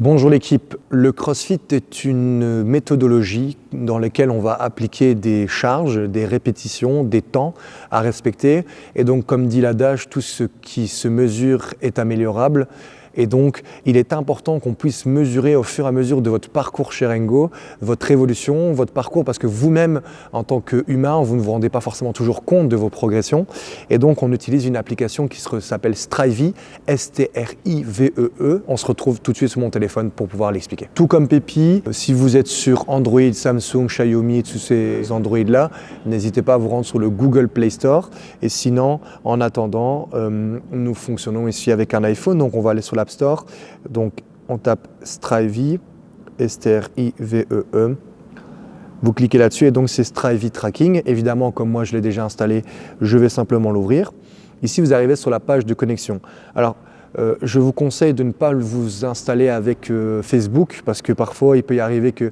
Bonjour l'équipe, le CrossFit est une méthodologie dans laquelle on va appliquer des charges, des répétitions, des temps à respecter. Et donc comme dit l'adage, tout ce qui se mesure est améliorable. Et donc il est important qu'on puisse mesurer au fur et à mesure de votre parcours chez Rengo, votre évolution, votre parcours, parce que vous-même en tant qu'humain, vous ne vous rendez pas forcément toujours compte de vos progressions. Et donc on utilise une application qui s'appelle Strivey, S-T-R-I-V-E-E. On se retrouve tout de suite sur mon téléphone pour pouvoir l'expliquer. Tout comme Pépi, si vous êtes sur Android, Samsung, Xiaomi, tous ces Android-là, n'hésitez pas à vous rendre sur le Google Play Store. Et sinon, en attendant, nous fonctionnons ici avec un iPhone, donc on va aller sur l'App Store. Donc on tape Strivey, S-T-R-I-V-E-E. Vous cliquez là-dessus et donc c'est Strivey Tracking. Évidemment, comme moi je l'ai déjà installé, je vais simplement l'ouvrir. Ici, vous arrivez sur la page de connexion. Alors, je vous conseille de ne pas vous installer avec Facebook parce que parfois il peut y arriver que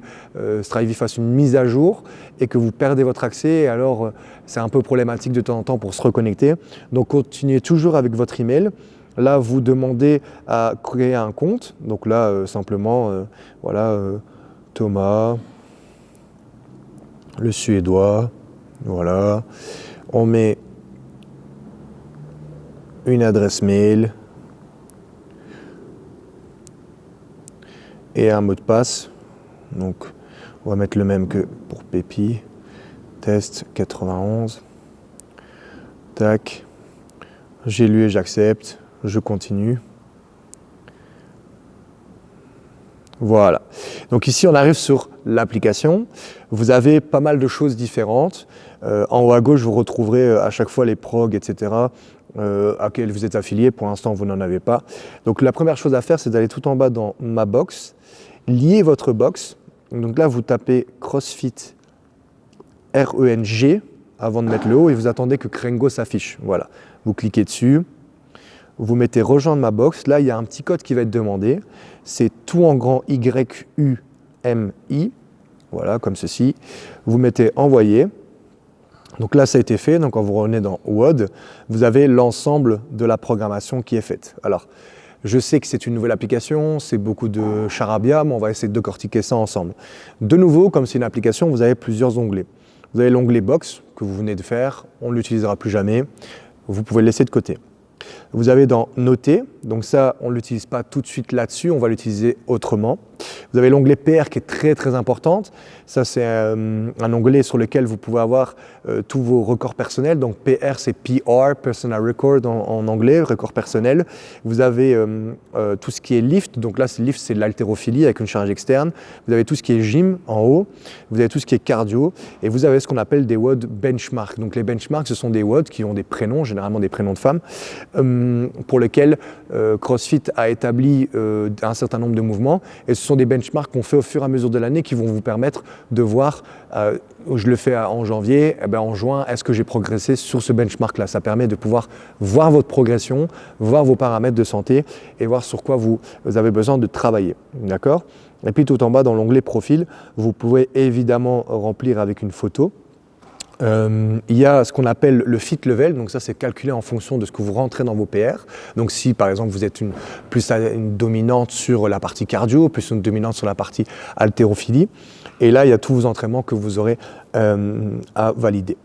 Strivey fasse une mise à jour et que vous perdez votre accès et alors c'est un peu problématique de temps en temps pour se reconnecter. Donc continuez toujours avec votre email. Là, vous demandez à créer un compte. Donc là, simplement, Thomas, le Suédois, voilà. On met une adresse mail et un mot de passe. Donc, on va mettre le même que pour Pépi. Test 91. Tac. J'ai lu et j'accepte. Je continue. Voilà. Donc ici, on arrive sur l'application. Vous avez pas mal de choses différentes. En haut à gauche, vous retrouverez à chaque fois les progs, etc. À quels vous êtes affilié. Pour l'instant, vous n'en avez pas. Donc la première chose à faire, c'est d'aller tout en bas dans Ma box, lier votre box. Donc là, vous tapez CrossFit RENG avant de mettre le O et vous attendez que Rengo s'affiche. Voilà. Vous cliquez dessus. Vous mettez rejoindre ma box. Là, il y a un petit code qui va être demandé. C'est tout en grand YUMI. Voilà, comme ceci. Vous mettez envoyer. Donc là, ça a été fait. Donc quand vous revenez dans WOD, vous avez l'ensemble de la programmation qui est faite. Alors, je sais que c'est une nouvelle application, c'est beaucoup de charabia, mais on va essayer de décortiquer ça ensemble. De nouveau, comme c'est une application, vous avez plusieurs onglets. Vous avez l'onglet Box que vous venez de faire. On ne l'utilisera plus jamais. Vous pouvez le laisser de côté. Vous avez dans Noter, donc ça on ne l'utilise pas tout de suite là-dessus, on va l'utiliser autrement. Vous avez l'onglet PR qui est très très importante. Ça c'est un onglet sur lequel vous pouvez avoir tous vos records personnels. Donc PR c'est PR, Personal Record en anglais, record personnel. Vous avez tout ce qui est lift, donc là lift c'est de l'haltérophilie avec une charge externe. Vous avez tout ce qui est gym en haut. Vous avez tout ce qui est cardio et vous avez ce qu'on appelle des WOD benchmarks. Donc les benchmarks ce sont des WOD qui ont des prénoms, généralement des prénoms de femmes, pour lesquels CrossFit a établi un certain nombre de mouvements et ce sont des benchmarks qu'on fait au fur et à mesure de l'année qui vont vous permettre de voir, je le fais en janvier, en juin, est-ce que j'ai progressé sur ce benchmark-là. Ça permet de pouvoir voir votre progression, voir vos paramètres de santé et voir sur quoi vous avez besoin de travailler. D'accord ? Et puis tout en bas dans l'onglet profil, vous pouvez évidemment remplir avec une photo. Il y a ce qu'on appelle le fit level, donc ça c'est calculé en fonction de ce que vous rentrez dans vos PR. Donc si par exemple vous êtes plus une dominante sur la partie cardio, plus une dominante sur la partie haltérophilie, et là il y a tous vos entraînements que vous aurez à valider.